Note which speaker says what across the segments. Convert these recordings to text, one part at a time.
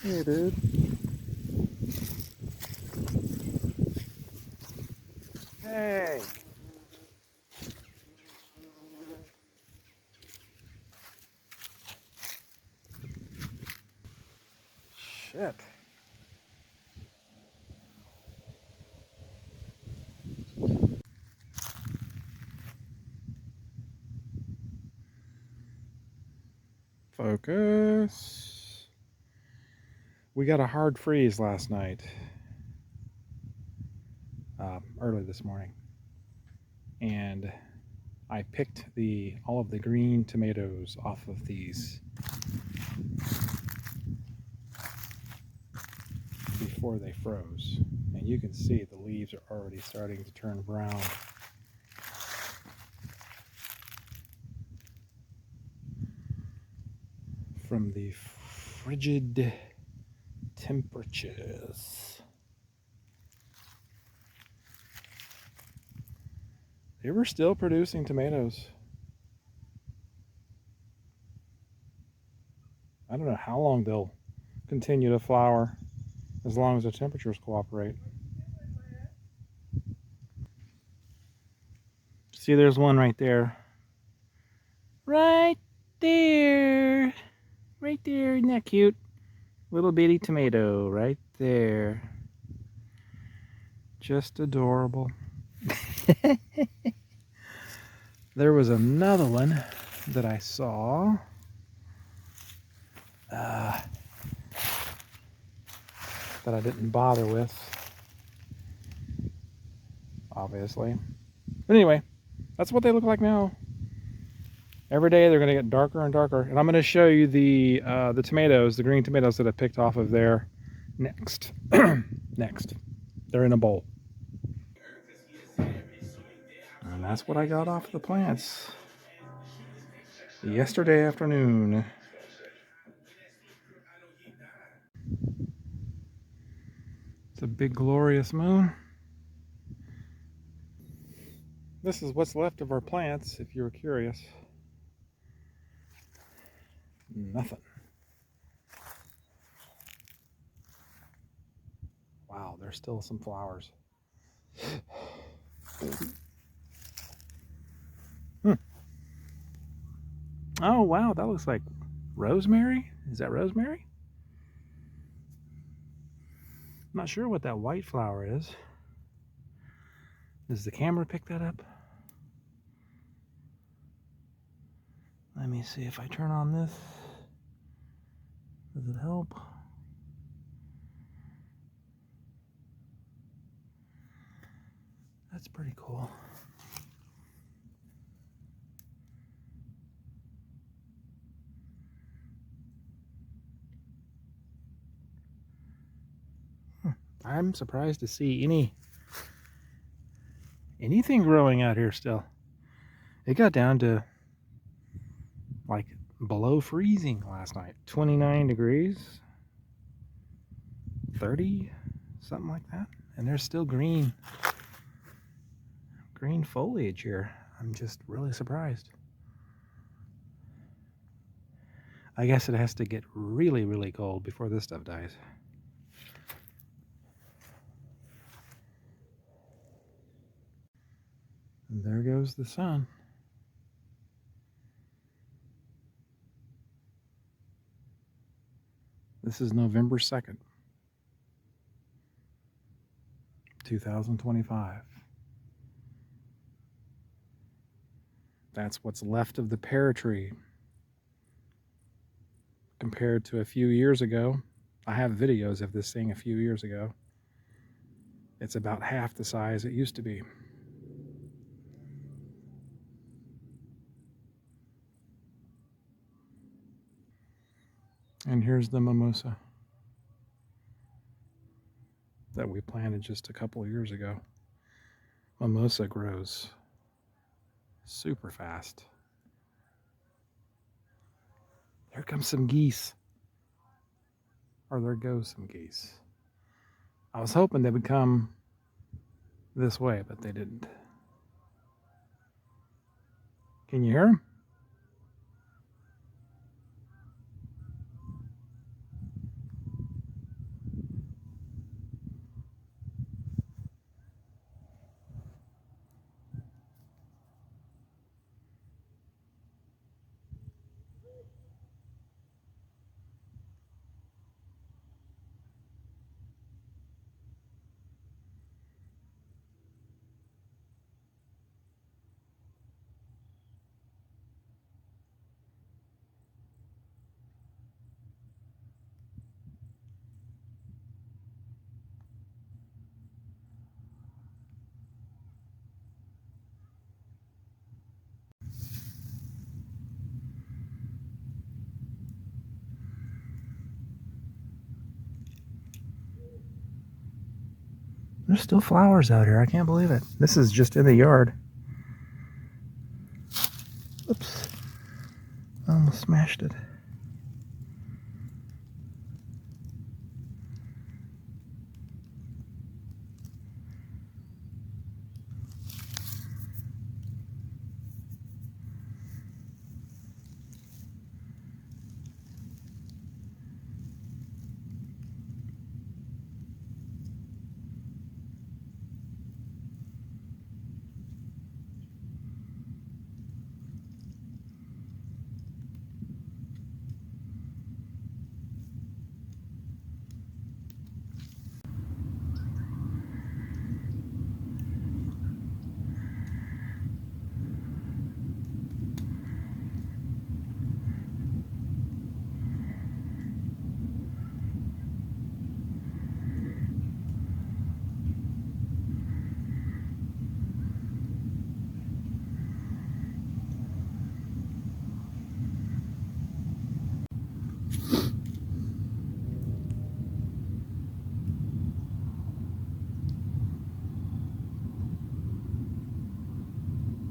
Speaker 1: Hey, dude. Hey. Shit. Focus. We got a hard freeze last night. Early this morning. And I picked all of the green tomatoes off of these before they froze. And you can see the leaves are already starting to turn brown. From the frigid temperatures. They were still producing tomatoes. I don't know how long they'll continue to flower, as long as the temperatures cooperate. See, there's one right there. Right there. Right there. Isn't that cute? Little bitty tomato right there. Just adorable. There was another one that I saw. That I didn't bother with, obviously. But anyway, that's what they look like now. Every day they're going to get darker and darker. And I'm going to show you the tomatoes, the green tomatoes that I picked off of there next. Next. They're in a bowl. And that's what I got off the plants yesterday afternoon. It's a big glorious moon. This is what's left of our plants, if you were curious. Nothing. Wow, there's still some flowers. Oh, wow, that looks like rosemary. Is that rosemary? I'm not sure what that white flower is. Does the camera pick that up? Let me see if I turn on this. Does it help? That's pretty cool. I'm surprised to see anything growing out here still. It got down to like below freezing last night. 29 degrees. 30, something like that. And there's still green foliage here. I'm just really surprised. I guess it has to get really, really cold before this stuff dies. And there goes the sun. This is November 2nd, 2025. That's what's left of the pear tree. Compared to a few years ago, I have videos of this thing a few years ago. It's about half the size it used to be. And here's the mimosa that we planted just a couple of years ago. Mimosa grows super fast. There comes some geese. Or there goes some geese. I was hoping they would come this way, but they didn't. Can you hear them? There's still flowers out here. I can't believe it. This is just in the yard. Oops. I almost smashed it.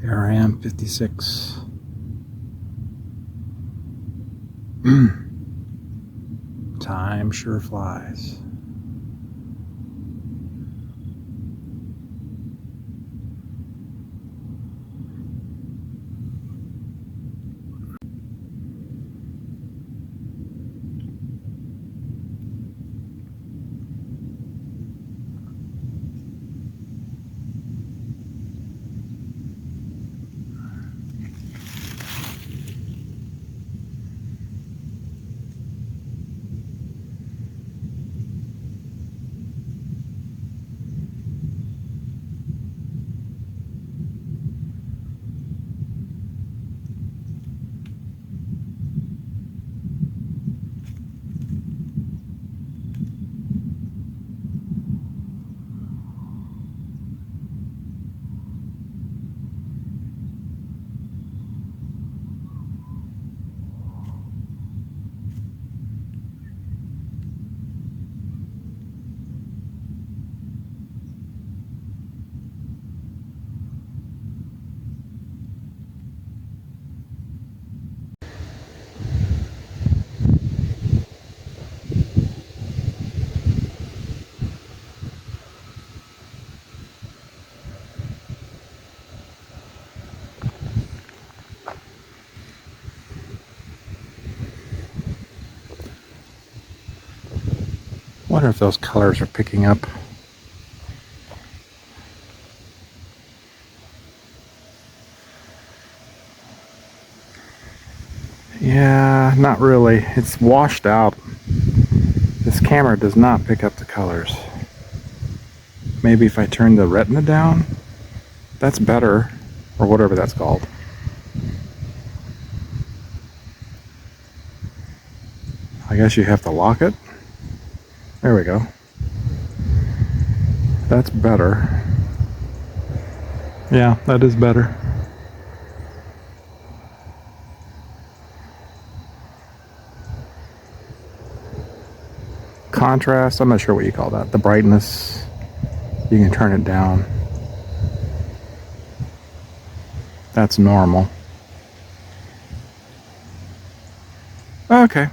Speaker 1: Here I am, 56. Time sure flies. Wonder if those colors are picking up. Yeah, not really. It's washed out. This camera does not pick up the colors. Maybe if I turn the retina down, that's better, or whatever that's called. I guess you have to lock it. There we go. That's better. Yeah, that is better. Contrast, I'm not sure what you call that. The brightness, you can turn it down. That's normal. Okay.